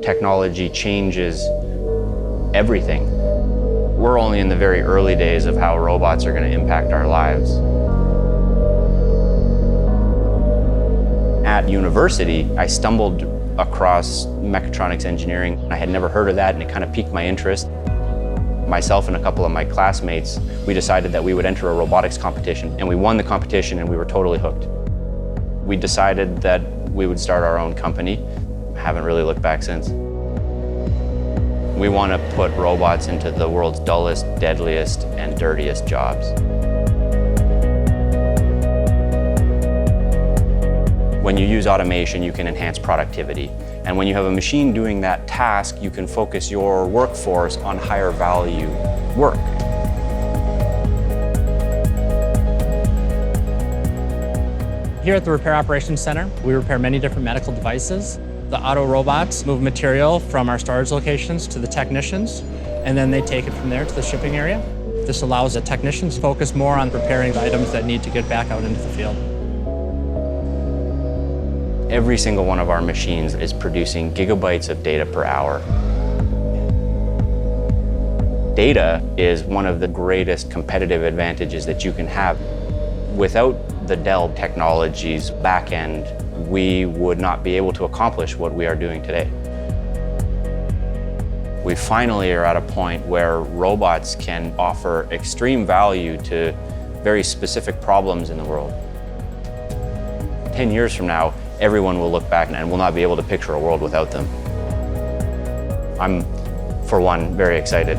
Technology changes everything. We're only in the very early days of how robots are going to impact our lives. At university, I stumbled across mechatronics engineering. I had never heard of that, and it kind of piqued my interest. Myself and a couple of my classmates, we decided that we would enter a robotics competition, and we won the competition, and we were totally hooked. We decided that we would start our own company. Haven't really looked back since. We want to put robots into the world's dullest, deadliest, and dirtiest jobs. When you use automation, you can enhance productivity. And when you have a machine doing that task, you can focus your workforce on higher value work. Here at the Repair Operations Center, we repair many different medical devices. The Otto robots move material from our storage locations to the technicians, and then they take it from there to the shipping area. This allows the technicians to focus more on preparing the items that need to get back out into the field. Every single one of our machines is producing gigabytes of data per hour. Data is one of the greatest competitive advantages that you can have. Without the Dell Technologies backend, we would not be able to accomplish what we are doing today. We finally are at a point where robots can offer extreme value to very specific problems in the world. 10 years from now, everyone will look back and will not be able to picture a world without them. I'm, for one, very excited.